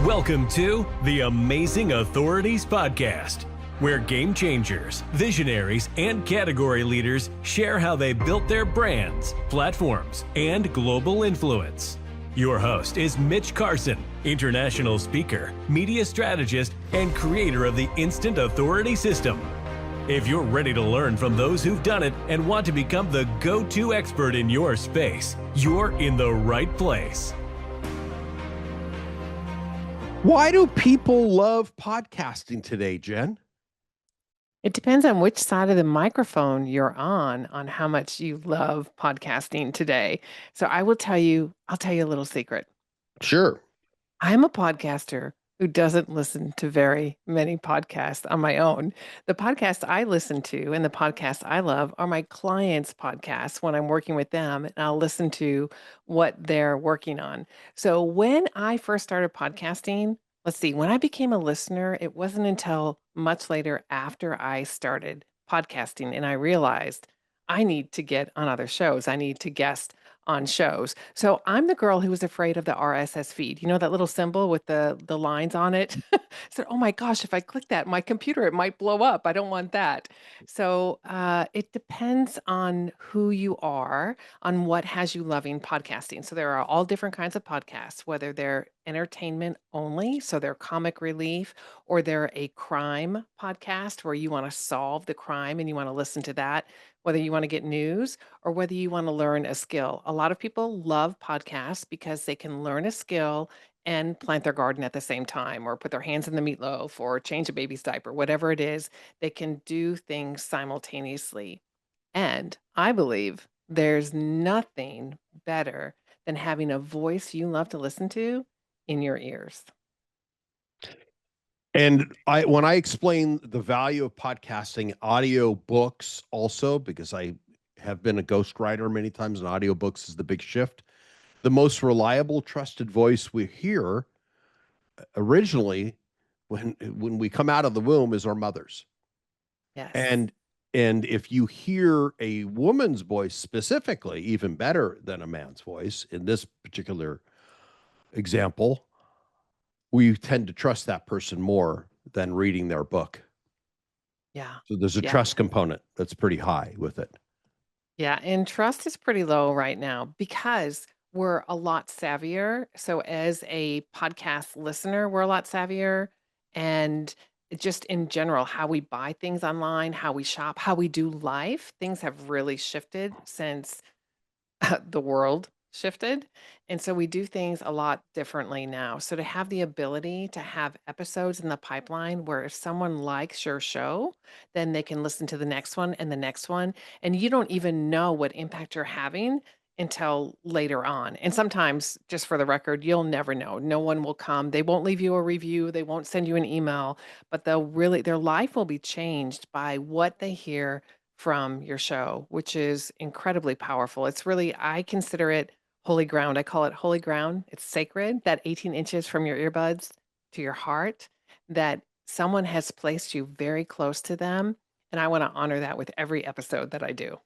Welcome to the Amazing Authorities Podcast, where game changers, visionaries, and category leaders share how they built their brands, platforms, and global influence. Your host is Mitch Carson, international speaker, media strategist, and creator of the Instant Authority System. If you're ready to learn from those who've done it and want to become the go-to expert in your space, you're in the right place. Why do people love podcasting today, Jen? It depends on which side of the microphone you're on how much you love podcasting today. So I'll tell you a little secret. Sure. I'm a podcaster who doesn't listen to very many podcasts on my own. The podcasts I listen to and the podcasts I love are my clients' podcasts when I'm working with them, and I'll listen to what they're working on. So when I first started podcasting, when I became a listener, it wasn't until much later after I started podcasting and I realized I need to get on other shows. I need to guest on shows. So I'm the girl who was afraid of the RSS feed. You know that little symbol with the lines on it? So, oh my gosh, if I click that, my computer, it might blow up. I don't want that. So it depends on who you are, on what has you loving podcasting. So there are all different kinds of podcasts, whether they're entertainment only, so they're comic relief, or they're a crime podcast where you want to solve the crime and you want to listen to that, whether you want to get news or whether you want to learn a skill. A lot of people love podcasts because they can learn a skill and plant their garden at the same time, or put their hands in the meatloaf, or change a baby's diaper, whatever it is, they can do things simultaneously. And I believe there's nothing better than having a voice you love to listen to in your ears. And when I explain the value of podcasting, audio books also, because I have been a ghostwriter many times, and audiobooks is the big shift. The most reliable, trusted voice we hear originally when we come out of the womb is our mother's. Yes. And if you hear a woman's voice specifically, even better than a man's voice in this particular example, we tend to trust that person more than reading their book. Yeah. So there's a Yeah. trust component that's pretty high with it. Yeah, and trust is pretty low right now because we're a lot savvier. So as a podcast listener, we're a lot savvier. And just in general, how we buy things online, how we shop, how we do life, things have really shifted since the world shifted. And so we do things a lot differently now. So to have the ability to have episodes in the pipeline where if someone likes your show, then they can listen to the next one and the next one. And you don't even know what impact you're having until later on. And sometimes, just for the record, you'll never know. No one will come. They won't leave you a review. They won't send you an email, but their life will be changed by what they hear from your show, which is incredibly powerful. It's really, I consider it holy ground. I call it holy ground. It's sacred, that 18 inches from your earbuds to your heart, that someone has placed you very close to them. And I want to honor that with every episode that I do.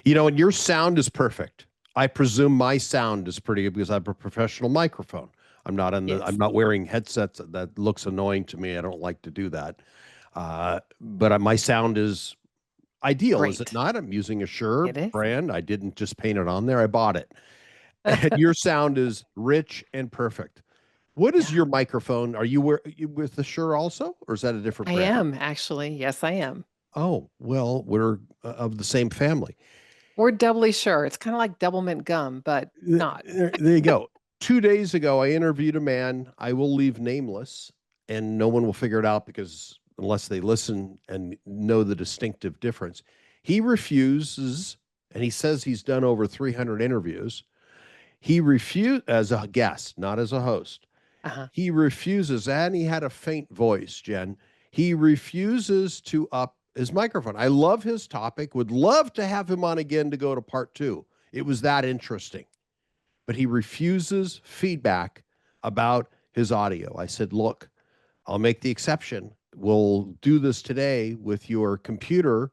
You know, and your sound is perfect. I presume my sound is pretty good because I have a professional microphone. I'm not Yes. I'm not wearing headsets that looks annoying to me. I don't like to do that. But my sound is ideal, is it Great. not? I'm using a Shure It is. brand. I didn't just paint it on there. I bought it. And your sound is rich and perfect. What is Yeah. your microphone? Are you with the Shure also, or is that a different I brand? am actually. Yes, I am. Oh, well, we're of the same family. We're doubly sure. It's kind of like double mint gum, but not. There you go. 2 days ago, I interviewed a man. I will leave nameless, and no one will figure it out because unless they listen and know the distinctive difference, he refuses, and he says he's done over 300 interviews. He refused as a guest, not as a host. Uh-huh. He refuses, and he had a faint voice, Jen. He refuses to up his microphone. I love his topic, would love to have him on again to go to part 2. It was that interesting. But he refuses feedback about his audio. I said, look, I'll make the exception. We'll do this today with your computer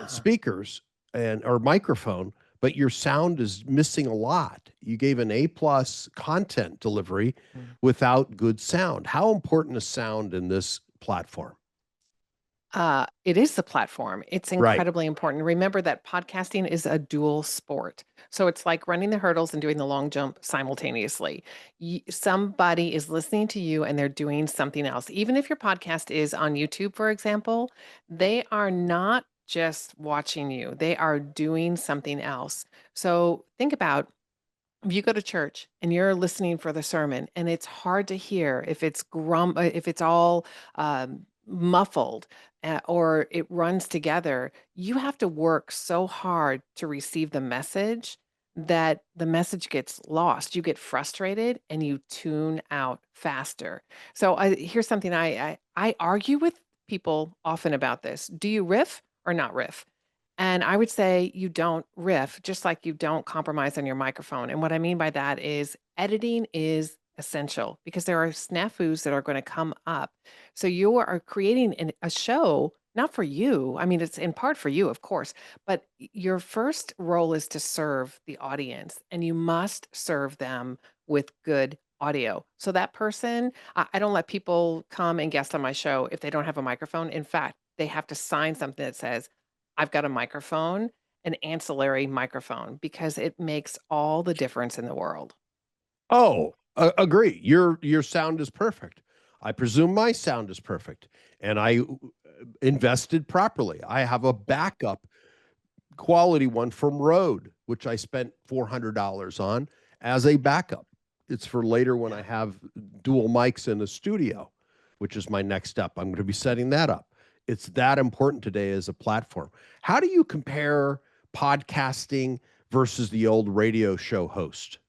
speakers or microphone, but your sound is missing a lot. You gave an A+ content delivery Mm. without good sound. How important is sound in this platform? It is the platform. It's Right. incredibly important. Remember that podcasting is a dual sport. So it's like running the hurdles and doing the long jump simultaneously. Somebody is listening to you and they're doing something else. Even if your podcast is on YouTube, for example, they are not just watching you, they are doing something else. So think about if you go to church and you're listening for the sermon and it's hard to hear if it's all muffled, or it runs together, you have to work so hard to receive the message that the message gets lost. You get frustrated and you tune out faster. So here's something I argue with people often about this. Do you riff or not riff? And I would say you don't riff, just like you don't compromise on your microphone. And what I mean by that is editing is essential because there are snafus that are going to come up. So you are creating a show, not for you. I mean, it's in part for you, of course, but your first role is to serve the audience and you must serve them with good audio. So that person, I don't let people come and guest on my show if they don't have a microphone. In fact, they have to sign something that says, I've got a microphone, an ancillary microphone, because it makes all the difference in the world. Oh, agree. Your sound is perfect. I presume my sound is perfect, and I invested properly. I have a backup quality one from Rode, which I spent $400 on as a backup. It's for later when I Yeah. have dual mics in the studio, which is my next step. I'm going to be setting that up. It's that important today as a platform. How do you compare podcasting versus the old radio show host?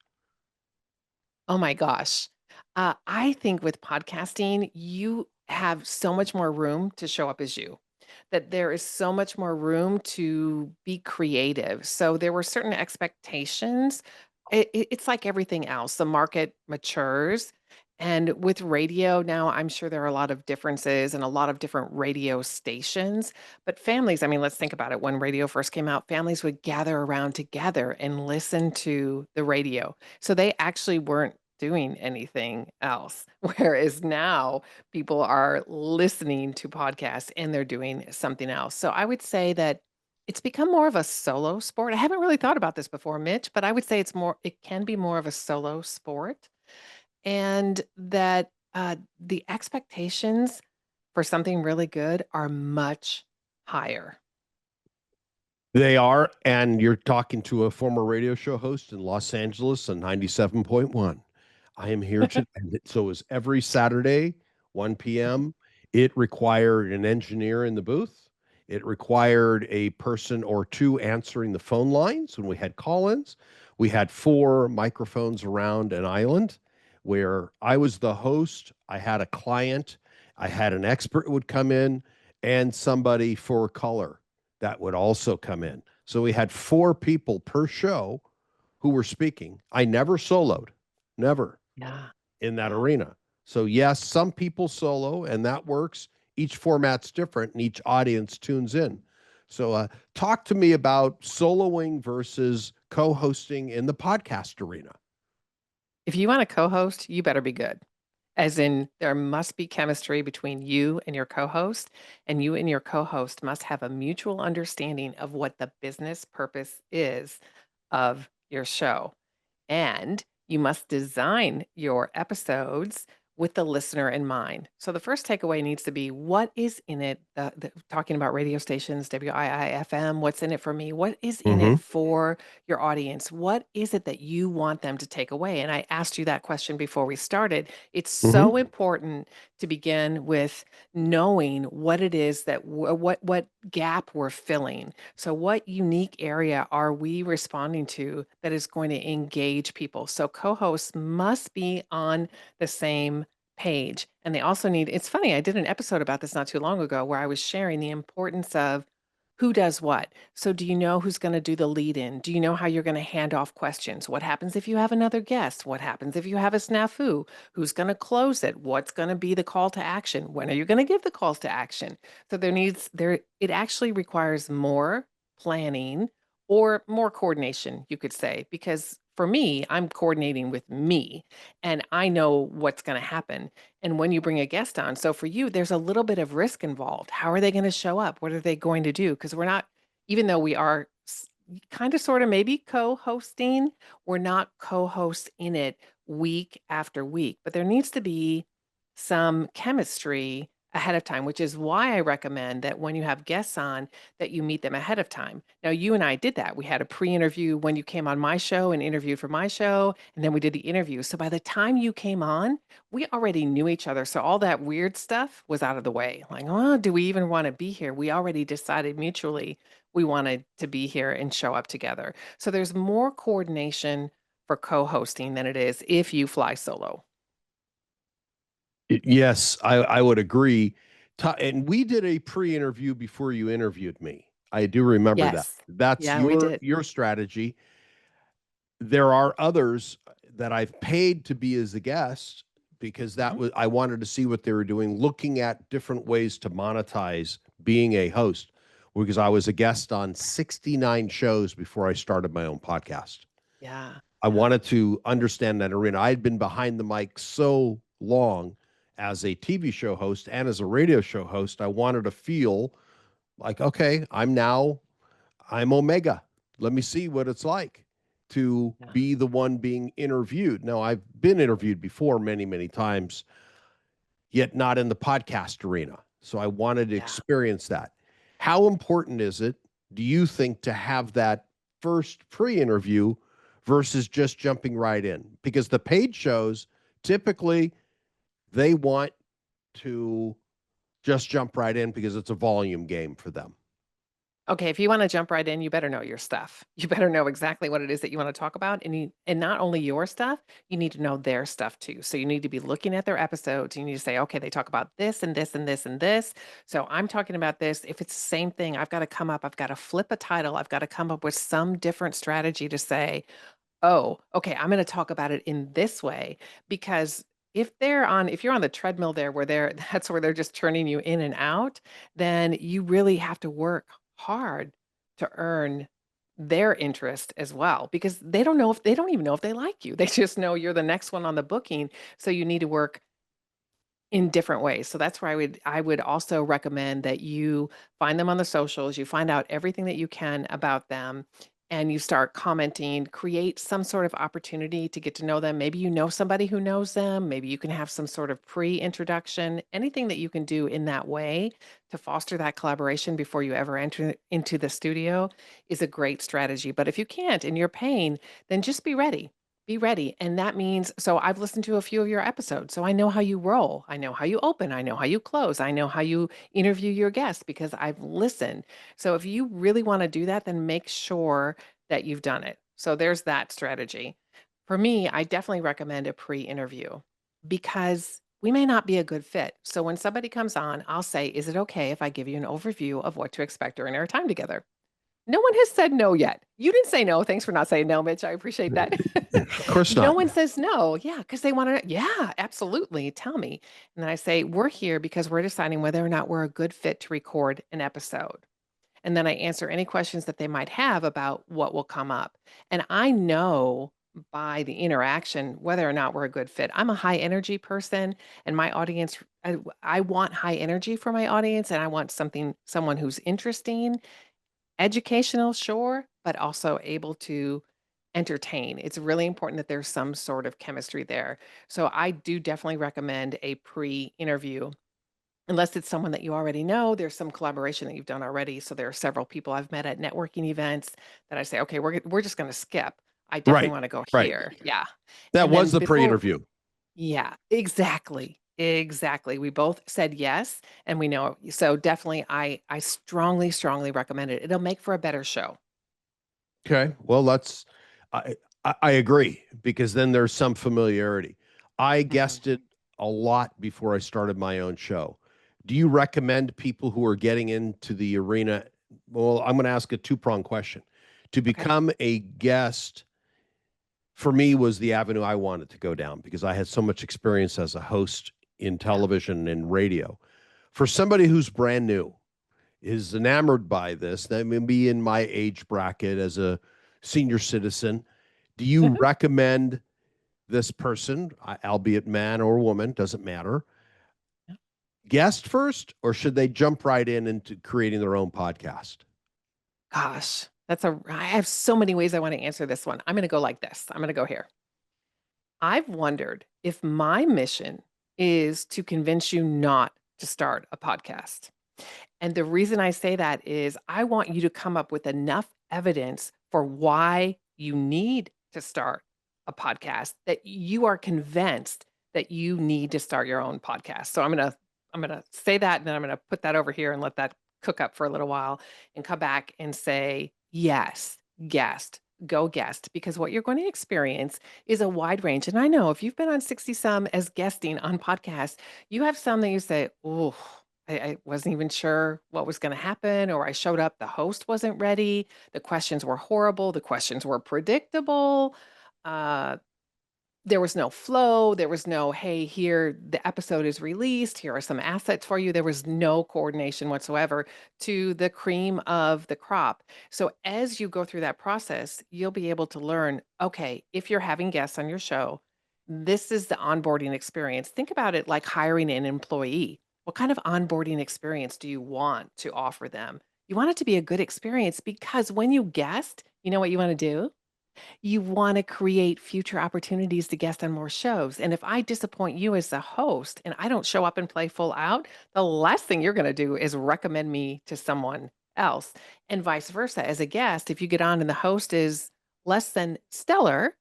Oh my gosh. I think with podcasting, you have so much more room to show up as you, that there is so much more room to be creative. So there were certain expectations. It's like everything else. The market matures. And with radio now, I'm sure there are a lot of differences and a lot of different radio stations. But families, I mean, let's think about it. When radio first came out, families would gather around together and listen to the radio. So they actually weren't doing anything else. Whereas now people are listening to podcasts and they're doing something else. So I would say that it's become more of a solo sport. I haven't really thought about this before, Mitch, but I would say it can be more of a solo sport. And that the expectations for something really good are much higher. They are, and you're talking to a former radio show host in Los Angeles on 97.1. I am here to, and so is every Saturday, 1 p.m. It required an engineer in the booth. It required a person or two answering the phone lines when we had call-ins. We had 4 microphones around an island where I was the host. I had a client. I had an expert would come in and somebody for color that would also come in. So we had 4 people per show who were speaking. I never soloed, never Yeah. in that Yeah. arena. So, yes, some people solo, and that works. Each format's different, and each audience tunes in. So, talk to me about soloing versus co hosting in the podcast arena. If you want to co-host, you better be good. As in, there must be chemistry between you and your co-host, and you and your co-host must have a mutual understanding of what the business purpose is of your show. And you must design your episodes with the listener in mind. So the first takeaway needs to be what is in it, talking about radio stations, WIIFM, what's in it for me? What is in it Mm-hmm. for your audience? What is it that you want them to take away? And I asked you that question before we started. It's Mm-hmm. so important to begin with knowing what it is that what gap we're filling. So, what unique area are we responding to that is going to engage people? So, co hosts must be on the same page. And they also need, it's funny, I did an episode about this not too long ago where I was sharing the importance of who does what. So, do you know who's going to do the lead in? Do you know how you're going to hand off questions? What happens if you have another guest? What happens if you have a snafu? Who's going to close it? What's going to be the call to action? When are you going to give the calls to action? So it actually requires more planning, or more coordination, you could say, because for me, I'm coordinating with me and I know what's going to happen. And when you bring a guest on, so for you, there's a little bit of risk involved. How are they going to show up? What are they going to do? Because we're not, even though we are kind of sort of maybe co-hosting, we're not co-hosts in it week after week, but there needs to be some chemistry ahead of time, which is why I recommend that when you have guests on, that you meet them ahead of time. Now, you and I did that. We had a pre-interview when you came on my show and interviewed for my show, and then we did the interview. So by the time you came on, we already knew each other. So all that weird stuff was out of the way. Like, oh, do we even want to be here? We already decided mutually we wanted to be here and show up together. So there's more coordination for co-hosting than it is if you fly solo. Yes, I would agree. And we did a pre-interview before you interviewed me. I do remember that. Yes. That's Yeah, we did. your strategy. There are others that I've paid to be as a guest because that Mhm. was I wanted to see what they were doing, looking at different ways to monetize being a host. Because I was a guest on 69 shows before I started my own podcast. Yeah. I Yeah. wanted to understand that arena. I had been behind the mic so long as a TV show host and as a radio show host. I wanted to feel like, okay, I'm Omega. Let me see what it's like to Yeah. be the one being interviewed. Now, I've been interviewed before many, many times, yet not in the podcast arena. So I wanted to Yeah. experience that. How important is it, do you think, to have that first pre interview versus just jumping right in? Because the paid shows typically they want to just jump right in because it's a volume game for them. Okay, if you wanna jump right in, you better know your stuff. You better know exactly what it is that you wanna talk about, and not only your stuff, you need to know their stuff too. So you need to be looking at their episodes, you need to say, "Okay, they talk about this and this and this and this, so I'm talking about this." If it's the same thing, I've gotta flip a title, I've gotta come up with some different strategy to say, "Oh, okay, I'm gonna talk about it in this way," because if you're on the treadmill there where they're that's where they're just turning you in and out, then you really have to work hard to earn their interest as well, because they don't even know if they like you. They just know you're the next one on the booking, so you need to work in different ways. So that's where I would also recommend that you find them on the socials, you find out everything that you can about them, and you start commenting, create some sort of opportunity to get to know them. Maybe you know somebody who knows them, maybe you can have some sort of pre-introduction, anything that you can do in that way to foster that collaboration before you ever enter into the studio is a great strategy. But if you can't and you're paying, then just be ready. Be ready. And that means, so I've listened to a few of your episodes. So I know how you roll. I know how you open. I know how you close. I know how you interview your guests because I've listened. So if you really want to do that, then make sure that you've done it. So there's that strategy. For me, I definitely recommend a pre interview because we may not be a good fit. So when somebody comes on, I'll say, "Is it okay if I give you an overview of what to expect during our time together?" No one has said no yet. You didn't say no. Thanks for not saying no, Mitch. I appreciate that. Of course No not. one says no. Yeah, because they wanna yeah, absolutely. Tell me. And then I say, "We're here because we're deciding whether or not we're a good fit to record an episode." And then I answer any questions that they might have about what will come up. And I know by the interaction whether or not we're a good fit. I'm a high energy person, and my audience I want high energy for my audience, and I want someone who's interesting. Educational, sure, but also able to entertain. It's really important that there's some sort of chemistry there. So I do definitely recommend a pre-interview. Unless it's someone that you already know, there's some collaboration that you've done already. So there are several people I've met at networking events that I say, "Okay, we're just gonna skip. I definitely Right. wanna go Right. here." Yeah. That And was then the pre before interview. yeah, exactly. Exactly. We both said yes, and we know so definitely I strongly, strongly recommend it. It'll make for a better show. Okay. Well, I, I agree because then there's some familiarity. I Mhm. guessed it a lot before I started my own show. Do you recommend people who are getting into the arena? Well, I'm going to ask a two-pronged question. To Okay. become a guest for me was the avenue I wanted to go down because I had so much experience as a host in Yeah. television and radio. For somebody who's brand new, is enamored by this, that may be in my age bracket as a senior citizen, do you Mhm. recommend this person, albeit man or woman, doesn't matter, Yeah. guest first, or should they jump right in into creating their own podcast? Gosh, I have so many ways I want to answer this one. I'm going to go like this. I'm going to go here. I've wondered if my mission is to convince you not to start a podcast. And the reason I say that is I want you to come up with enough evidence for why you need to start a podcast that you are convinced that you need to start your own podcast. So I'm going to say that and then I'm going to put that over here and let that cook up for a little while and come back and say, "Yes, guest, go guest," because what you're going to experience is a wide range. And I know if you've been on 60 some as guesting on podcasts, you have some that you say, "Oh, I wasn't even sure what was gonna happen," or I showed up, the host wasn't ready, the questions were horrible, the questions were predictable, uh, there was no flow, there was no, "Hey, here, the episode is released, here are some assets for you." There was no coordination whatsoever to the cream of the crop. So as you go through that process, you'll be able to learn, okay, if you're having guests on your show, this is the onboarding experience. Think about it like hiring an employee. What kind of onboarding experience do you want to offer them? You want it to be a good experience because when you guest, you know what you want to do? You want to create future opportunities to guest on more shows. And if I disappoint you as the host and I don't show up and play full out, the last thing you're going to do is recommend me to someone else. And vice versa. As a guest, if you get on and the host is less than stellar,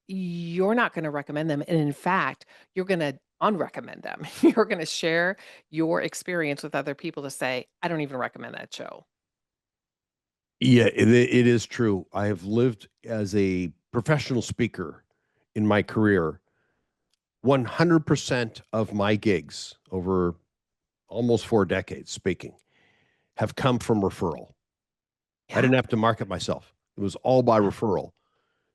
you're not going to recommend them. And in fact, you're going to unrecommend them. You're going to share your experience with other people to say, I don't even recommend that show. Yeah, it is true. I have lived as a professional speaker in my career. 100% of my gigs over almost 4 decades speaking have come from referral. I Yeah. didn't have to market myself. It was all by Yeah. referral.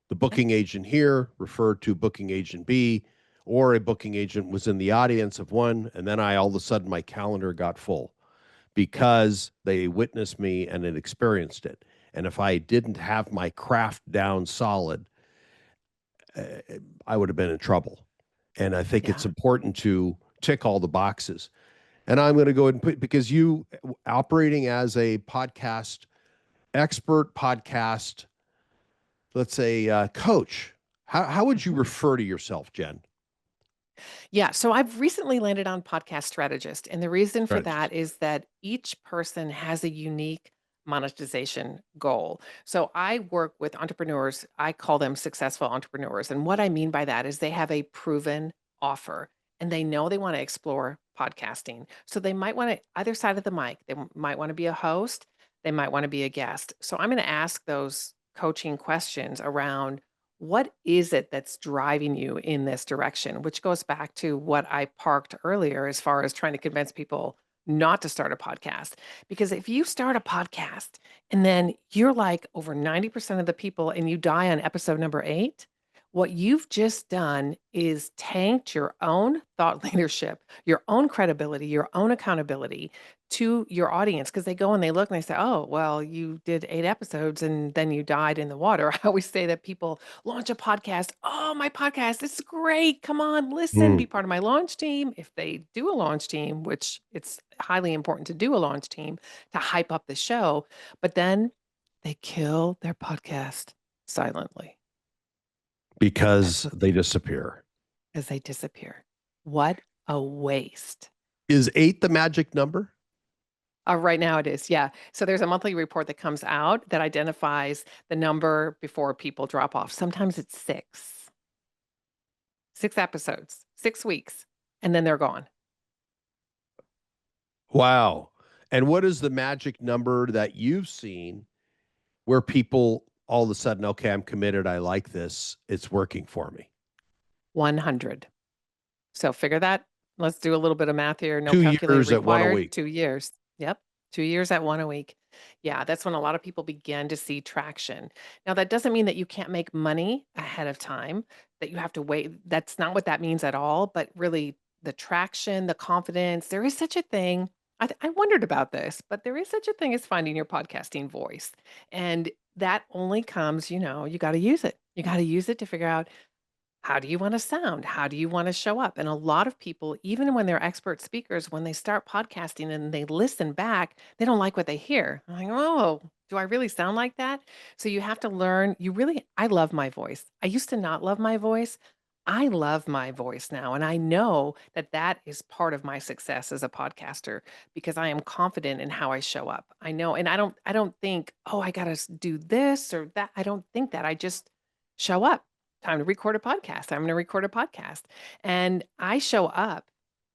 The Yeah. booking agent here referred to booking agent B, or a booking agent was in the audience of one, and then all of a sudden my calendar got full Yep. because they witnessed me and had experienced it. And if I didn't have my craft down solid, uh, I would have been in trouble. And I think it's Yeah. important to tick all the boxes. And I'm going to go ahead and put, because you operating as a podcast expert, podcast, let's say, coach, how would you Mhm. refer to yourself, Jen? Yeah, so I've recently landed on podcast strategist, and the reason for Strategist. that is that each person has a unique monetization goal. So I work with entrepreneurs, I call them successful entrepreneurs, and what I mean by that is they have a proven offer and they know they want to explore podcasting. So they might want to either side of the mic, might want to be a host, they might want to be a guest. So I'm going to ask those coaching questions around what is it that's driving you in this direction? Which goes back to what I parked earlier as far as trying to convince people not to start a podcast. Because if you start a podcast and then you're like over 90% of the people and you die on episode number 8, what you've just done is tanked your own thought leadership, your own credibility, your own accountability to your audience because they go and they look and they say, "Oh, well, you did 8 episodes and then you died in the water." I always say that people launch a podcast. "Oh, my podcast, it's great. Come on, listen, Hmm. be part of my launch team." If they do a launch team, which it's highly important to do a launch team to hype up the show, but then they kill their podcast silently Because they disappear. as they disappear. What a waste. Is 8 the magic number? Right now it is, yeah. So there's a monthly report that comes out that identifies the number before people drop off. Sometimes it's 6. 6 episodes, 6 weeks, and then they're gone. Wow. And what is the magic number that you've seen where people all of a sudden, okay, I'm committed. I like this. It's working for me. 100. So figure that. Let's do a little bit of math here. No calculator 2 years at one a required. week. 2 years. Yep. 2 years at 1 a week. Yeah, that's when a lot of people begin to see traction. Now, that doesn't mean that you can't make money ahead of time, that you have to wait. That's not what that means at all. But really, the traction, the confidence, there is such a thing. I wondered about this, but there is such a thing as finding your podcasting voice. And that only comes, you got to use it. You got to use it to figure out how do you want to sound? How do you want to show up? And a lot of people, even when they're expert speakers, when they start podcasting and they listen back, they don't like what they hear. I'm like, oh, do I really sound like that? So you have to learn. I love my voice. I used to not love my voice. I love my voice now. And I know that that is part of my success as a podcaster because I am confident in how I show up. I know, and I don't think, oh, I got to do this or that. I don't think that. I just show up. Time to record a podcast. I'm going to record a podcast. And I show up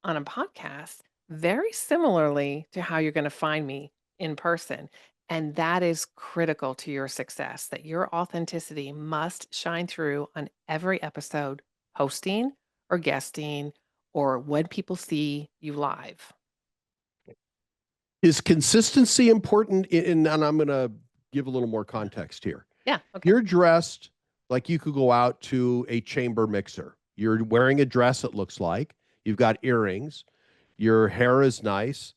on a podcast very similarly to how you're going to find me in person. And that is critical to your success, that your authenticity must shine through on every episode, hosting or guesting, or when people see you live. Is consistency important? And I'm going to give a little more context here. Yeah. Okay. You're dressed like you could go out to a chamber mixer. You're wearing a dress, it looks like. You've got earrings. Your hair is nice.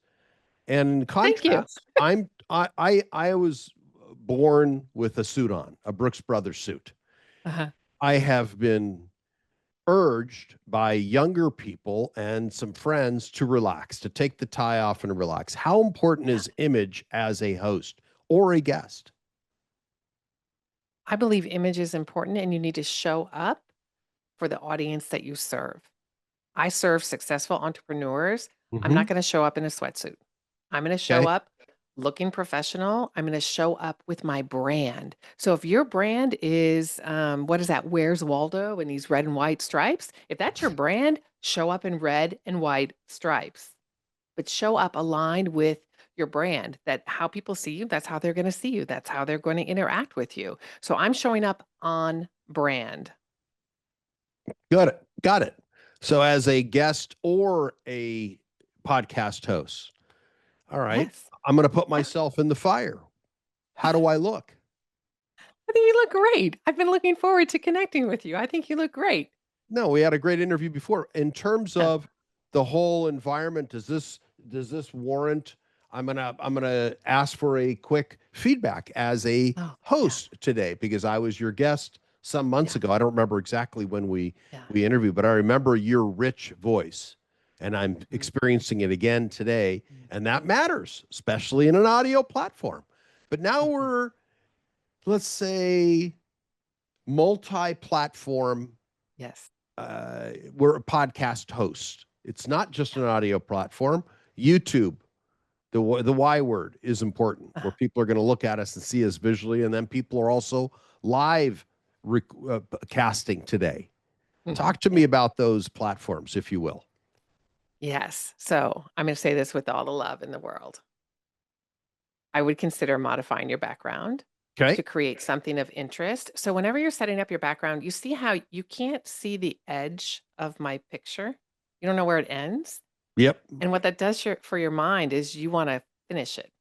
And in Thank you. contrast, I was born with a suit on, a Brooks Brothers suit. Uh-huh. I have been urged by younger people and some friends to relax, to take the tie off and relax. How important is image as a host or a guest? I believe image is important and you need to show up for the audience that you serve. I serve successful entrepreneurs. I'm Mm-hmm. not going to show up in a sweatsuit. I'm going to show Okay. up looking professional. I'm going to show up with my brand. So if your brand is, what is that? Where's Waldo? And these red and white stripes. If that's your brand, show up in red and white stripes, but show up aligned with your brand, that how people see you, that's how they're going to see you. That's how they're going to interact with you. So I'm showing up on brand. Got it. Got it. So as a guest or a podcast host, all right, Yes. I'm going to put myself in the fire. How do I look? I think you look great. I've been looking forward to connecting with you. I think you look great. No, we had a great interview before. In terms Yeah. of the whole environment, does this warrant? I'm gonna ask for a quick feedback as a Oh, yeah. host today because I was your guest some months Yeah. ago. I don't remember exactly when we Yeah. interviewed, but I remember your rich voice, and I'm Mhm. experiencing it again today, and that Mhm. matters, especially in an audio platform. But now Mhm. we're, let's say, multi-platform. Yes. We're a podcast host. It's not just an audio platform. YouTube, the Y word is important, where people are going to look at us and see us visually, and then people are also live casting today. Mhm. Talk to me Yeah. about those platforms, if you will. Yes. So I'm going to say this with all the love in the world. I would consider modifying your background Okay. to create something of interest. So whenever you're setting up your background, you see how you can't see the edge of my picture. You don't know where it ends. Yep. And what that does for your mind is you want to finish it.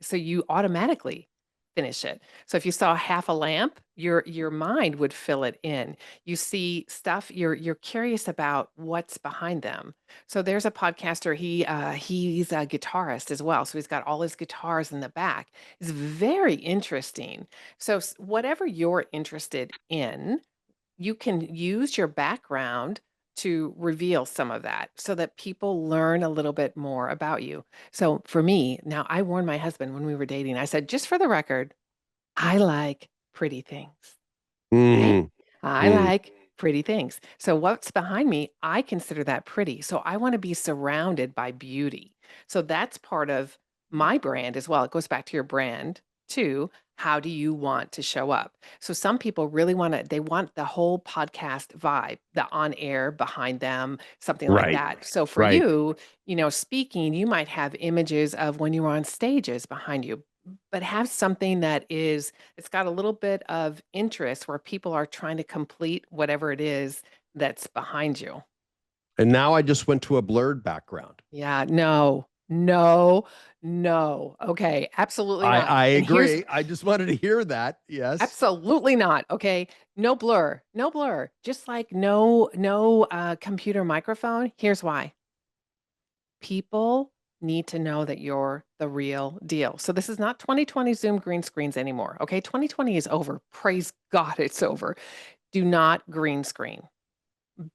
So you automatically finish it. So if you saw half a lamp, your mind would fill it in. You see stuff, you're curious about what's behind them. So there's a podcaster, he's a guitarist as well. So he's got all his guitars in the back. It's very interesting. So whatever you're interested in, you can use your background to reveal some of that so that people learn a little bit more about you. So for me, now I warned my husband when we were dating, I said, just for the record, I like pretty things. Okay. Mm, I mm. like pretty things. So what's behind me, I consider that pretty. So I want to be surrounded by beauty. So that's part of my brand as well. It goes back to your brand too. How do you want to show up? So some people really they want the whole podcast vibe, the on air behind them, something like Right. that. So for Right. you, speaking, you might have images of when you were on stages behind you, but have something it's got a little bit of interest where people are trying to complete whatever it is that's behind you. And now I just went to a blurred background. Yeah, no, no, no. Okay, absolutely not. I And here's agree. I just wanted to hear that. Yes. absolutely not. Okay, no blur, no blur. Just like no computer microphone. Here's why. People need to know that you're the real deal. So this is not 2020 Zoom green screens anymore. Okay. 2020 is over. Praise God it's over. Do not green screen.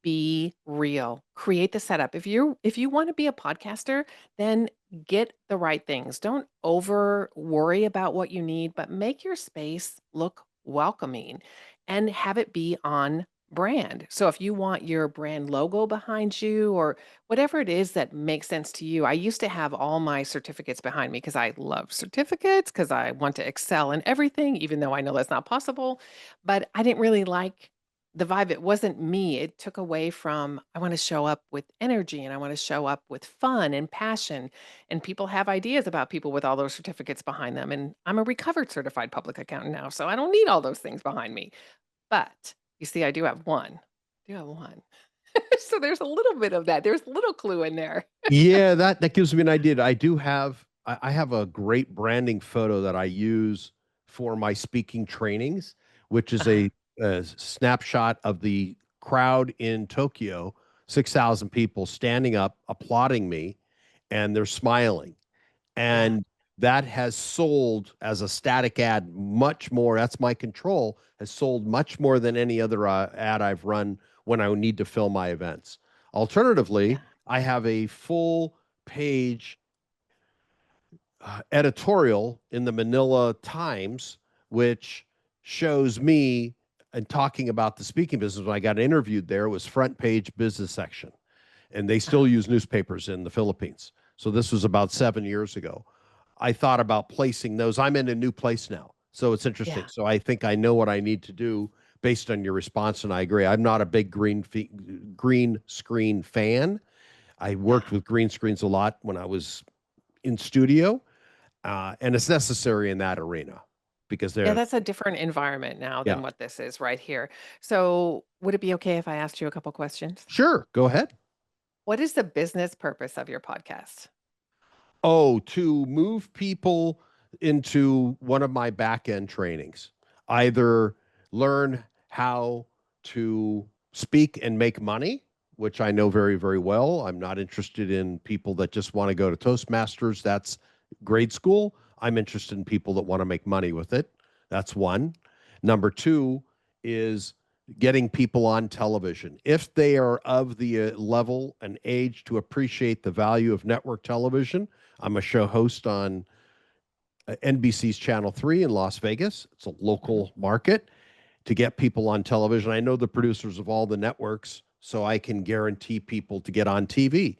Be real. Create the setup. If you want to be a podcaster, then get the right things. Don't over worry about what you need, but make your space look welcoming and have it be on brand. So if you want your brand logo behind you or whatever it is that makes sense to you. I used to have all my certificates behind me because I love certificates because I want to excel in everything, even though I know that's not possible. But I didn't really like the vibe. It wasn't me. It took away from, I want to show up with energy and I want to show up with fun and passion. And people have ideas about people with all those certificates behind them. And I'm a recovered certified public accountant now, so I don't need all those things behind me. But you see, I do have one. I do have one. So there's a little bit of that. There's a little clue in there. Yeah, that gives me an idea. I have a great branding photo that I use for my speaking trainings, which is Uh-huh. a snapshot of the crowd in Tokyo, 6,000 people standing up, applauding me, and they're smiling. Yeah. And that has sold as a static ad much more. That's my control, has sold much more than any other ad I've run when I need to fill my events. Yeah. Alternatively, I have a full page editorial in the Manila Times, which shows me and talking about the speaking business. When I got interviewed there, it was front page business section, and they still Uh-huh. use newspapers in the Philippines. So this was about 7 years ago. I thought about placing those. I'm in a new place now, so it's interesting. Yeah. So I think I know what I need to do based on your response, and I agree. I'm not a big green screen fan. I Yeah. worked with green screens a lot when I was in studio, and it's necessary in that arena because Yeah, they're that's a different environment now yeah. than what this is right here. So, would it be okay if I asked you a couple questions? Sure, go ahead. What is the business purpose of your podcast? Oh, to move people into one of my back end trainings, either learn how to speak and make money, which I know very, very well. I'm not interested in people that just want to go to Toastmasters. That's grade school. I'm interested in people that want to make money with it. That's one. Number two is getting people on television. If they are of the level and age to appreciate the value of network television, I'm a show host on NBC's Channel 3 in Las Vegas. It's a Mhm. local market to get people on television. I know the producers of all the networks, so I can guarantee people to get on TV.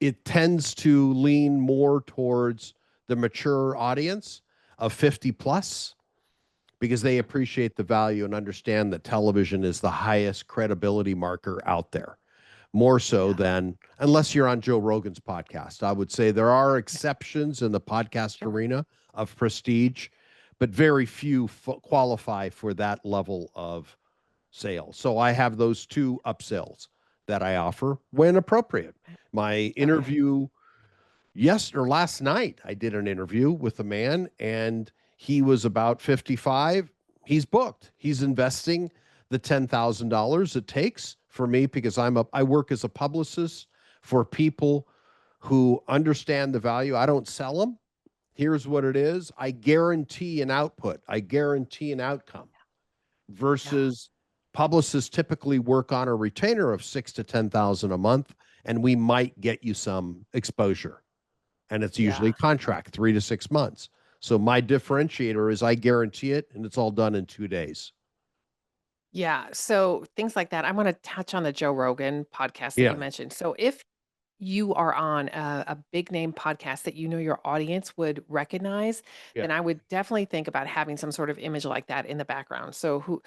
It tends to lean more towards the mature audience of 50 plus because they Mhm. appreciate the value and understand that television is the highest credibility marker out there, more so Yeah. than unless you're on Joe Rogan's podcast. I would say there are Yeah. exceptions in the podcast Sure. arena of prestige, but very few qualify for that level of sale. So I have those two upsells that I offer when appropriate. My Okay. interview yes or last night I did an interview with a man and he was about 55. He's booked. He's investing the $10,000 it takes for me because I work as a publicist for people who understand the value. I don't sell them. Here's what it is. I guarantee an output. I guarantee an outcome Yeah. versus publicists typically work on a retainer of 6 to 10,000 a month and we might get you some exposure, and it's usually Yeah. contract 3 to 6 months. So my differentiator is I guarantee it, and it's all done in 2 days. Yeah. So things like that. I want to touch on the Joe Rogan podcast that you Yeah, mentioned. So if you are on a big name podcast that you know your audience would recognize, yeah. then I would definitely think about having some sort of image like that in the background. So who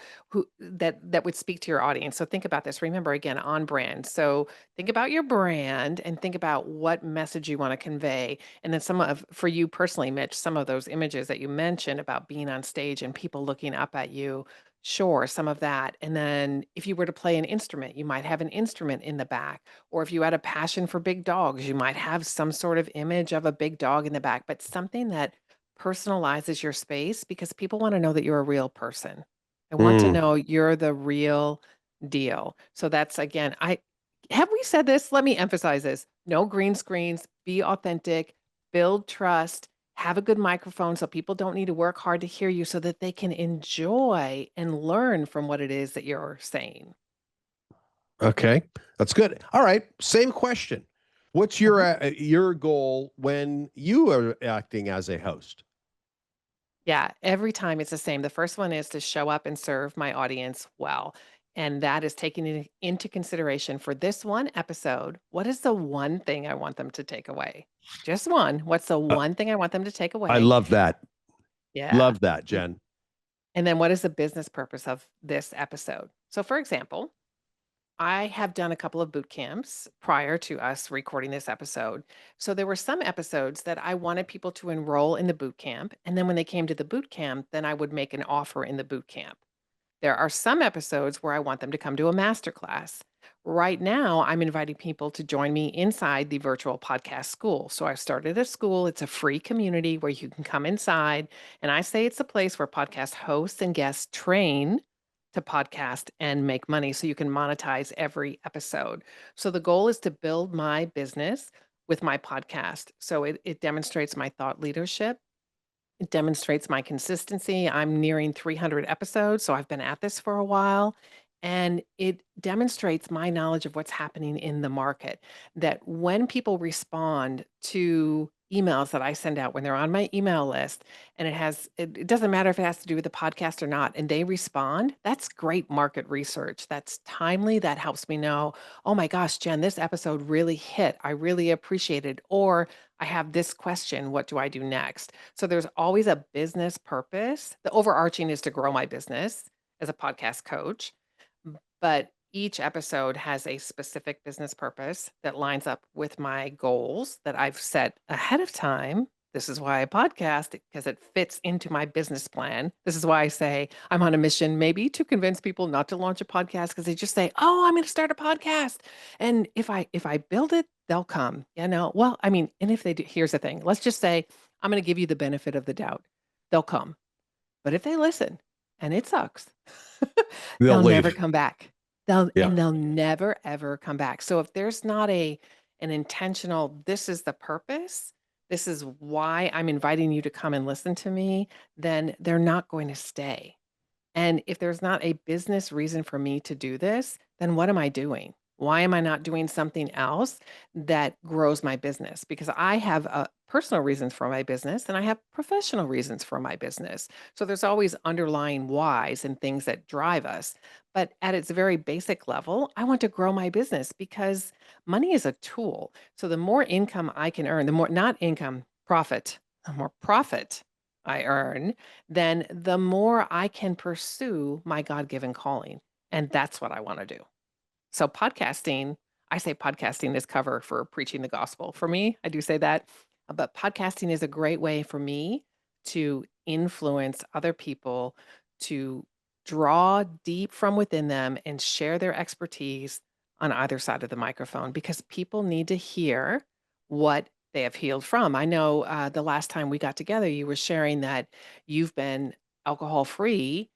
that would speak to your audience. So think about this. Remember again, on brand. So think about your brand and think about what message you want to convey. And then some of for you personally, Mitch, some of those images that you mentioned about being on stage and people looking up at you. Sure, some of that. And then if you were to play an instrument, you might have an instrument in the back, or if you had a passion for big dogs, you might have some sort of image of a big dog in the back, but something that personalizes your space because people want to know that you're a real person. They want to Mm. know you're the real deal. So that's again, I have we said this? Let me emphasize this. No green screens, be authentic, build trust, have a good microphone so people don't need to work hard to hear you so that they can enjoy and learn from what it is that you're saying. Okay, that's good. All right, same question. What's your goal when you are acting as a host? Yeah, every time it's the same. The first one is to show up and serve my audience well. And that is taking it into consideration for this one episode. What is the one thing I want them to take away? Just one. What's the Uh, one thing I want them to take I away? love that. Yeah. Love that, And Jen. and then what is the business purpose of this episode? So, for example, I have done a couple of boot camps prior to us recording this episode. So there were some episodes that I wanted people to enroll in the boot camp. And then when they came to the boot camp, then I would make an offer in the boot camp. There are some episodes where I want them to come to a masterclass. Right now, I'm inviting people to join me inside the virtual podcast school. So I've started a school. It's a free community where you can come inside. And I say it's a place where podcast hosts and guests train to podcast and make money so you can monetize every episode. So the goal is to build my business with my podcast. So it demonstrates my thought leadership. It demonstrates my consistency. I'm nearing 300 episodes, so I've been at this for a while. And it demonstrates my knowledge of what's happening in the market. That when people respond to emails that I send out, when they're on my email list, and it doesn't matter if it has to do with the podcast or not, and they respond, that's great market research. That's timely. That helps me know, oh my gosh, Jen, this episode really hit. I really appreciate it. Or I have this question. What do I do next? So there's always a business purpose. The overarching is to grow my business as a podcast coach, but each episode has a specific business purpose that lines up with my goals that I've set ahead of time. This is why I podcast because it fits into my business plan. This is why I say I'm on a mission maybe to convince people not to launch a podcast because they just say, "Oh, I'm going to start a podcast." And if I build it, they'll come. Well, I mean, and if they do, here's the thing. Let's just say I'm going to give you the benefit of the doubt. They'll come. But if they listen and it sucks, They'll they'll never leave. come back. Yeah. They'll never ever come back. So if there's not an intentional, this is the purpose, this is why I'm inviting you to come and listen to me, then they're not going to stay. And if there's not a business reason for me to do this, then what am I doing? Why am I not doing something else that grows my business? Because I have personal reasons for my business and I have professional reasons for my business. So there's always underlying whys and things that drive us. But at its very basic level, I want to grow my business because money is a tool. So the more income I can earn, the more, not income, profit, the more profit I earn, then the more I can pursue my God-given calling. And that's what I want to do. So podcasting, I say podcasting is cover for preaching the gospel. For me, I do say that, but podcasting is a great way for me to influence other people to draw deep from within them and share their expertise on either side of the microphone because people need to hear what they have healed from. I know the last time we got together, you were sharing that you've been alcohol free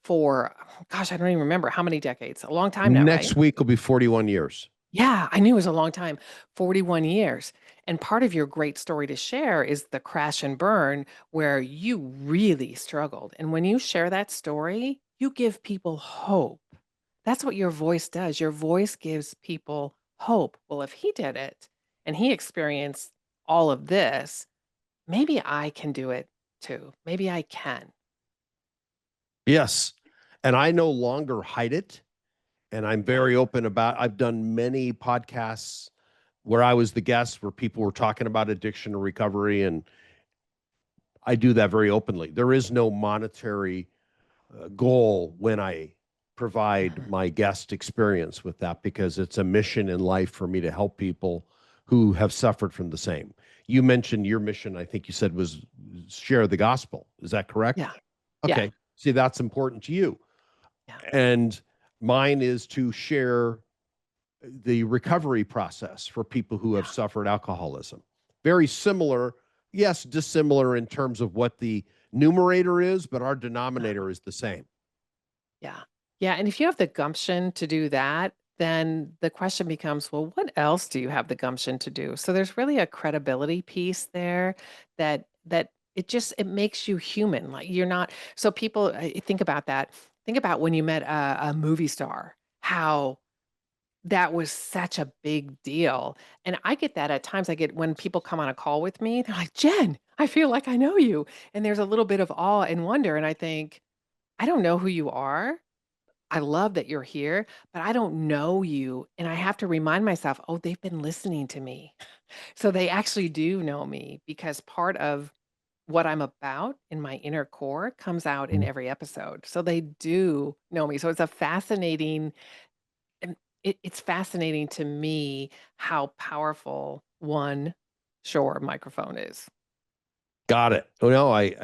for, gosh, I don't even remember how many decades. A long time now, right? Next week will be 41 years. Yeah, I knew it was a long time, 41 years. And part of your great story to share is the crash and burn where you really struggled. And when you share that story, you give people hope. That's what your voice does. Your voice gives people hope. Well, if he did it and he experienced all of this, maybe I can do it too. Maybe I can. Yes. And I no longer hide it. And I'm Yeah. very open about I've done many podcasts where I was the guest where people were talking about addiction or recovery. And I do that very openly. There is no monetary goal when I provide Mhm. my guest experience with that because it's a mission in life for me to help people who have suffered from the same. You mentioned your mission, I think you said was share the gospel. Is that correct? Yeah. Yeah. Okay. See, that's important to you. Yeah. And mine is to share the recovery process for people who have Yeah. suffered alcoholism. Very similar, yes, dissimilar in terms of what the numerator is, but our denominator is the same. Yeah. Yeah, and if you have the gumption to do that, then the question becomes, well, what else do you have the gumption to do? So there's really a credibility piece there that it makes you human. Like you're not so people think about that. Think about when you met a movie star, how that was such a big deal. And I get that at times. I get when people come on a call with me, they're like, Jen, I feel like I know you. And there's a little bit of awe and wonder. And I think, I don't know who you are. I love that you're here, but I don't know you. And I have to remind myself, oh, they've been listening to me. So they actually do know me because part of what I'm about in my inner core comes out in Mm. every episode. So they do know me. So it's a fascinating and it's fascinating to me how powerful one Shure microphone is. Got it. Oh, no, I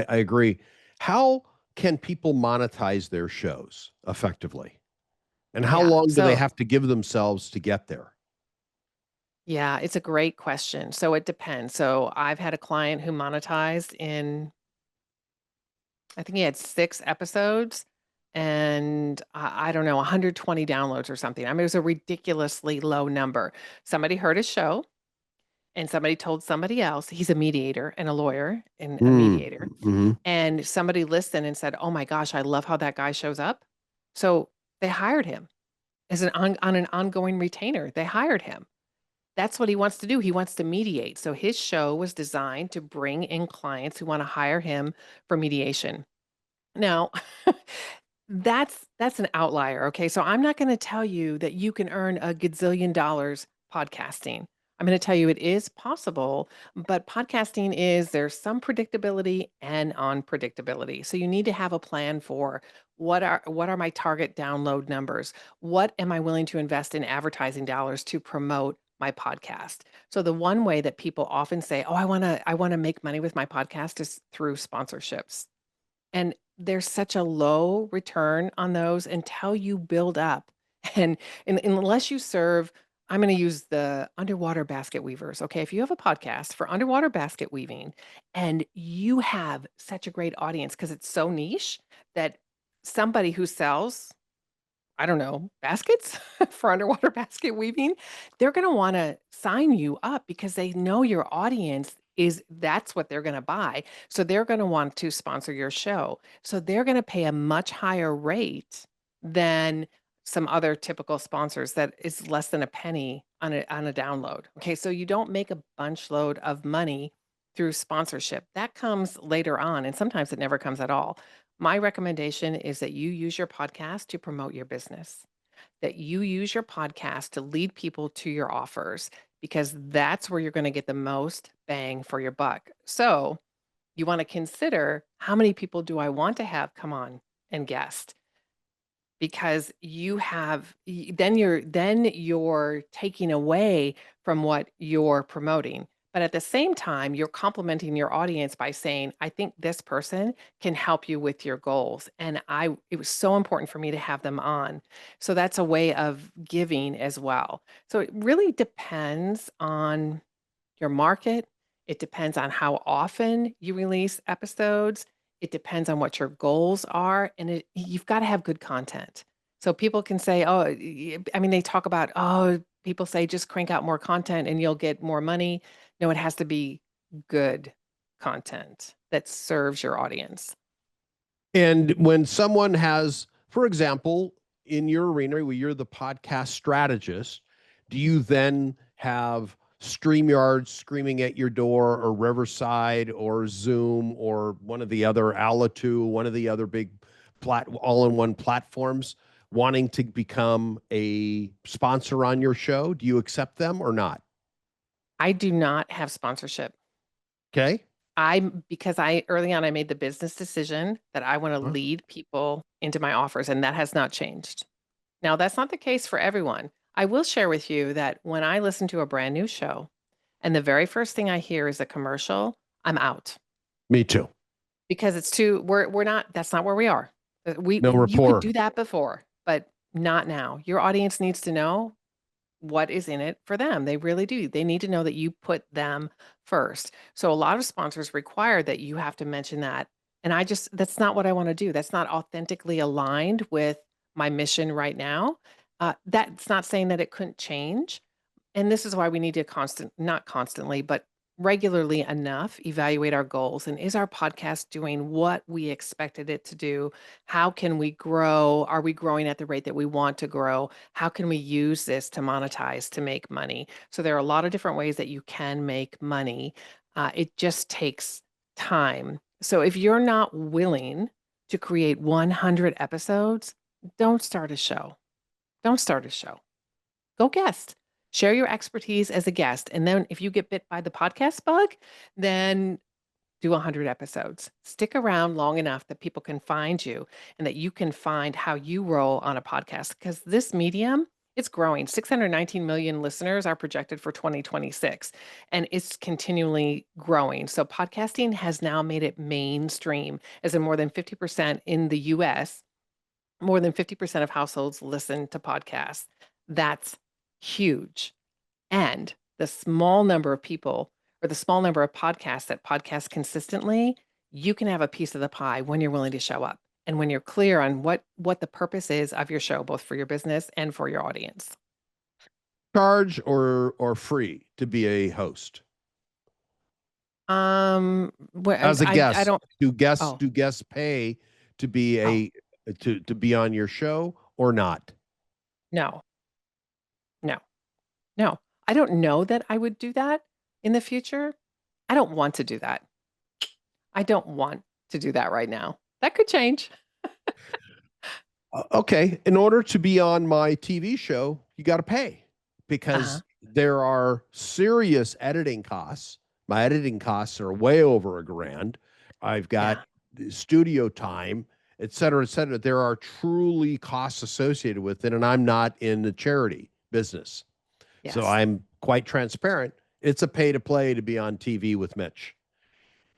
agree. How can people monetize their shows effectively? And how Yeah. long do they So, have to give themselves to get there? yeah, it's a great question. So it depends. So I've had a client who monetized in, I think he had 6 episodes and I don't know, 120 downloads or something. I mean, it was a ridiculously low number. Somebody heard his show and somebody told somebody else. He's a mediator and a lawyer and a Mm, mediator. mhm. And somebody listened and said, "Oh my gosh, I love how that guy shows up." So they hired him as on an ongoing retainer. They hired him. That's what he wants to do. He wants to mediate. So his show was designed to bring in clients who want to hire him for mediation. Now, that's an outlier, okay? So I'm not gonna tell you that you can earn a gazillion dollars podcasting. I'm gonna tell you it is possible, but podcasting is there's some predictability and unpredictability. So you need to have a plan for what are my target download numbers? What am I willing to invest in advertising dollars to promote my podcast? So the one way that people often say, "Oh, I wanna make money with my podcast," is through sponsorships. And there's such a low return on those until you build up. And unless you serve, I'm going to use the underwater basket weavers. Okay. If you have a podcast for underwater basket weaving and you have such a great audience because it's so niche that somebody who sells I don't know, baskets for underwater basket weaving, they're gonna wanna sign you up because they know your audience is that's what they're gonna buy. So they're gonna want to sponsor your show. So they're gonna pay a much higher rate than some other typical sponsors that is less than a penny on a download. Okay, so you don't make a bunch load of money through sponsorship. That comes later on, and sometimes it never comes at all. My recommendation is that you use your podcast to promote your business, that you use your podcast to lead people to your offers, because that's where you're going to get the most bang for your buck. So you want to consider how many people do I want to have come on and guest? Because you have then you're taking away from what you're promoting. But at the same time, you're complimenting your audience by saying, "I think this person can help you with your goals." And it was so important for me to have them on. So that's a way of giving as well. So it really depends on your market. It depends on how often you release episodes. It depends on what your goals are, and you've got to have good content. So people can say, "Oh, I mean, they talk about, oh, people say just crank out more content and you'll get more money." No, it has to be good content that serves your audience. And when someone has, for example, in your arena where you're the podcast strategist, do you then have StreamYard screaming at your door or Riverside or Zoom or one of the other Alitu, one of the other big all-in-one platforms wanting to become a sponsor on your show? Do you accept them or not? I do not have sponsorship. Okay. Because I early on, I made the business decision that I wanna Huh? lead people into my offers, and that has not changed. Now, that's not the case for everyone. I will share with you that when I listen to a brand new show and the very first thing I hear is a commercial, I'm out Me too. because it's too we're not that's not where we are. We No you could rapport. do that before, but not now. Your audience needs to know what is in it for them. They really do. They need to know that you put them first. So a lot of sponsors require that you have to mention that. And that's not what I want to do. That's not authentically aligned with my mission right now. That's not saying that it couldn't change. And this is why we need to not constantly, but regularly enough evaluate our goals. And is our podcast doing what we expected it to do? How can we grow? Are we growing at the rate that we want to grow? How can we use this to monetize, to make money? So there are a lot of different ways that you can make money. It just takes time. So if you're not willing to create 100 episodes, don't start a show. Don't start a show. Go guest. Share your expertise as a guest. And then if you get bit by the podcast bug, then do 100 episodes. Stick around long enough that people can find you and that you can find how you roll on a podcast. Because this medium, it's growing. 619 million listeners are projected for 2026, and it's continually growing. So podcasting has now made it mainstream, as in more than 50% in the US, more than 50% of households listen to podcasts. That's huge. And the small number of people or the small number of podcasts that podcast consistently, you can have a piece of the pie when you're willing to show up and when you're clear on what the purpose is of your show, both for your business and for your audience. Charge or free to be a host? As a I guest, don't. do Oh, guests pay to be oh, to be on your show or not? no, no, no. I don't know that I would do that in the future. I don't want to do that. I don't want to do that right now. That could change. Okay, in order to be on my TV show, you got to pay Uh-huh. because there are serious editing costs. My editing costs are way over $1,000. I've got Yeah. studio time, et cetera, et cetera. There are truly costs associated with it, and I'm not in the charity business. So Yes. I'm quite transparent. It's a pay to play to be on TV with Mitch.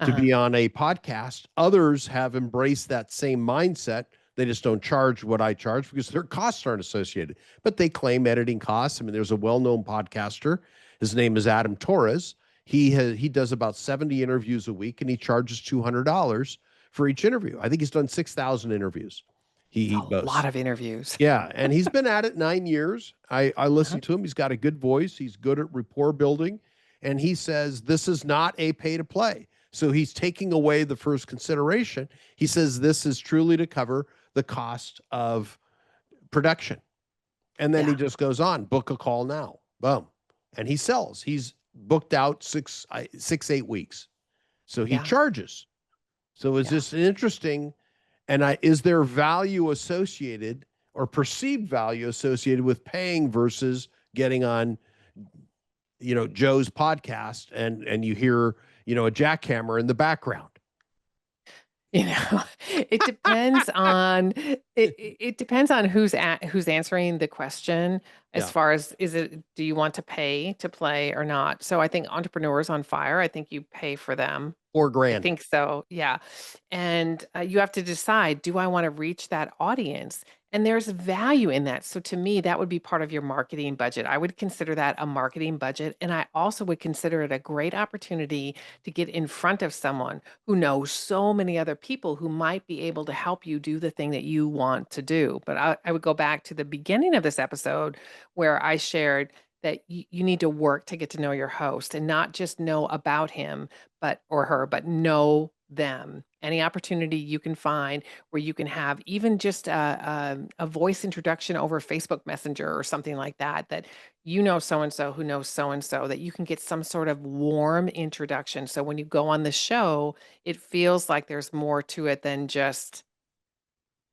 To Uh-huh. be on a podcast, others have embraced that same mindset. They just don't charge what I charge because their costs aren't associated, but they claim editing costs. I mean, there's a well-known podcaster. His name is Adam Torres. He does about 70 interviews a week, and he charges $200 for each interview. I think he's done 6,000 interviews. It's He a lot boasts. of interviews. Yeah, and he's been at it 9 years. I Uh-huh. listen to him. He's got a good voice. He's good at rapport building, and he says this is not a pay to play. So he's taking away the first consideration. He says this is truly to cover the cost of production, and then he Yeah. just goes on, book a call now, boom, and he sells. He's booked out 8 weeks, so he Yeah. charges. So it's Yeah. just interesting. And is there value associated or perceived value associated with paying versus getting on, Joe's podcast and you hear, a jackhammer in the background? You know, it depends on it depends on who's answering the question as Yeah, far as do you want to pay to play or not? So I think Entrepreneurs on Fire, I think you pay for them. four I grand. think so. Yeah. And you have to decide, do I want to reach that audience? And there's value in that. So to me, that would be part of your marketing budget. I would consider that a marketing budget. And I also would consider it a great opportunity to get in front of someone who knows so many other people who might be able to help you do the thing that you want to do. But I would go back to the beginning of this episode where I shared that you need to work to get to know your host and not just know about him or her, but know them. Any opportunity you can find where you can have even just a voice introduction over Facebook Messenger or something like that, that you know so and so who knows so and so, that you can get some sort of warm introduction. So when you go on the show, it feels like there's more to it than just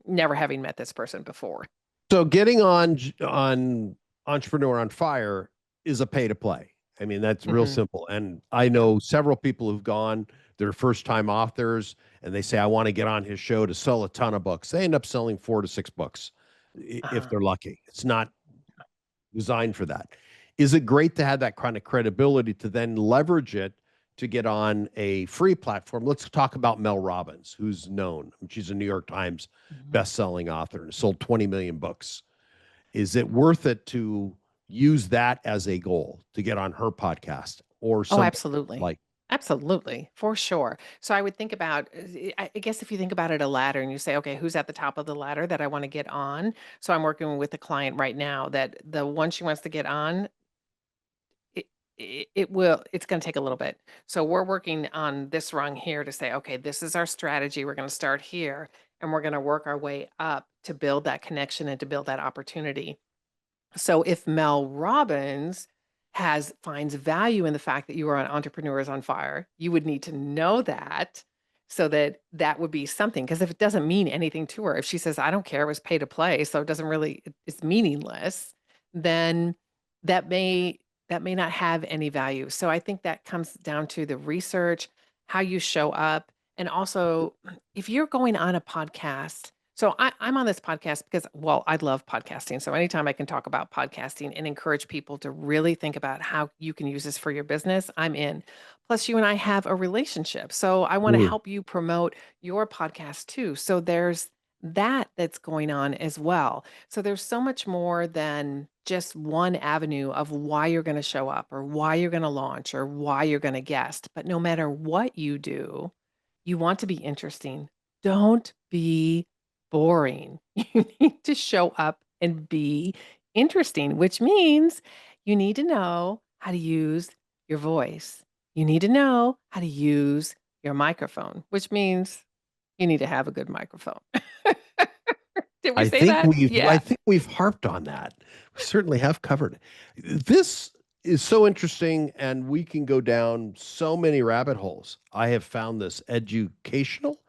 never having met this person before. So getting on Entrepreneur on Fire is a pay to play. I mean, that's real Hmm. simple. And I Yeah. know several people who've gone, they're first time authors, and they say, I want to get on his show to sell a ton of books. They end up selling 4 to 6 books if Uh-huh. they're lucky. It's not designed for that. Is it great to have that kind of credibility to then leverage it to get on a free platform? Let's talk about Mel Robbins, who's known. She's a New York Times Mhm. best-selling author and sold 20 million books. Is it worth it to use that as a goal to get on her podcast or Oh, something absolutely. like? Absolutely, for sure. So I would think about, I guess if you think about it a ladder and you say, okay, who's at the top of the ladder that I want to get on? So I'm working with a client right now that the one she wants to get on, it, it's going to take a little bit. So we're working on this rung here to say, okay, this is our strategy. We're going to start here and we're going to work our way up to build that connection and to build that opportunity. So if Mel Robbins finds value in the fact that you are an entrepreneur is on fire, you would need to know that so that that would be something. Because if it doesn't mean anything to her, if she says, I don't care, it was pay to play, so it doesn't really, it's meaningless, then that may that may not have any value. So I think that comes down to the research, how you show up, and also if you're going on a podcast. So I'm on this podcast because, well, I love podcasting. So anytime I can talk about podcasting and encourage people to really think about how you can use this for your business, I'm in. Plus, you and I have a relationship. So I want to Mm. help you promote your podcast too. So there's that's going on as well. So there's so much more than just one avenue of why you're going to show up or why you're going to launch or why you're going to guest. But no matter what you do, you want to be interesting. Don't be boring. You need to show up and be interesting, which means you need to know how to use your voice. You need to know how to use your microphone, which means you need to have a good microphone. Did we say that? I Yeah. think we've harped on that. We certainly have covered it. This is so interesting, and we can go down so many rabbit holes. I have found this educational,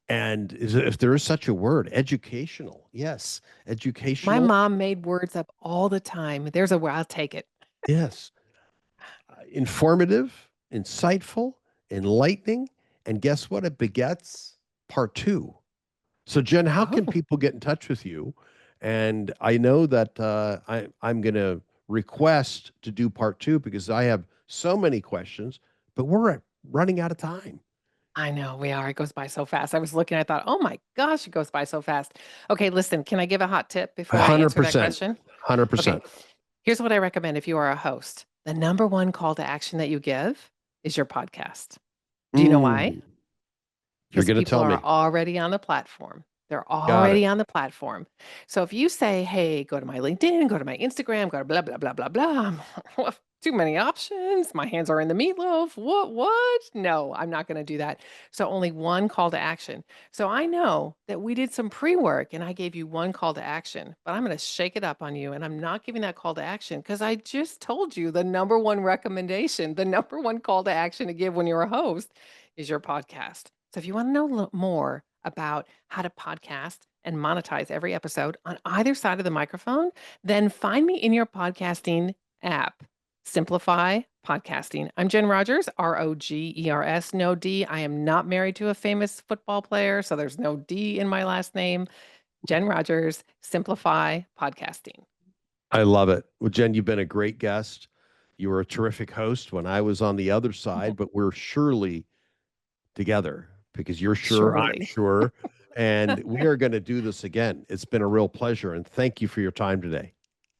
and if there is such a word, educational. Yes, My educational. mom made words up all the time. There's a word, I'll take it. Yes, informative, insightful, enlightening, and guess what? It begets part two. So, Jen, how can Oh, people get in touch with you? And I know that I'm going to request to do part two because I have so many questions, but running out of time. I know we are. It goes by so fast. I was looking, I thought, oh my gosh, it goes by so fast. Okay, listen, can I give a hot tip before I answer that 100%. question? Okay, 100%. here's what I recommend if you are a host. The number one call to action that you give is your podcast. Do you know why? Mm, you're Because going to people tell are me. already on the platform. They're Got it. already on the platform. So if you say, hey, go to my LinkedIn, go to my Instagram, go to blah, blah, blah, blah, blah. Well, too many options. My hands are in the meatloaf. What? No, I'm not going to do that. So only one call to action. So I know that we did some pre-work and I gave you one call to action, but I'm going to shake it up on you. And I'm not giving that call to action because I just told you the number one recommendation, the number one call to action to give when you're a host is your podcast. So if you want to know more about how to podcast and monetize every episode on either side of the microphone, then find me in your podcasting app. Simplify Podcasting. I'm Jen Rogers, Rogers, no D. I am not married to a famous football player, so there's no D in my last name. Jen Rogers, Simplify Podcasting. I love it. Well, Jen, you've been a great guest. You were a terrific host when I was on the other side, but we're surely together because you're sure, I'm Surely. sure. And we are going to do this again. It's been a real pleasure. And thank you for your time today.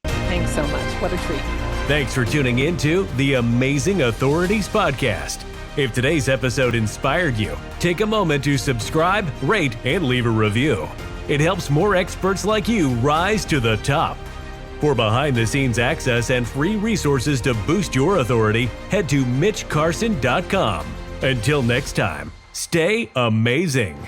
Thanks so much. What a treat. Thanks for tuning in to the Amazing Authorities Podcast. If today's episode inspired you, take a moment to subscribe, rate, and leave a review. It helps more experts like you rise to the top. For behind-the-scenes access and free resources to boost your authority, head to mitchcarson.com. Until next time, stay amazing.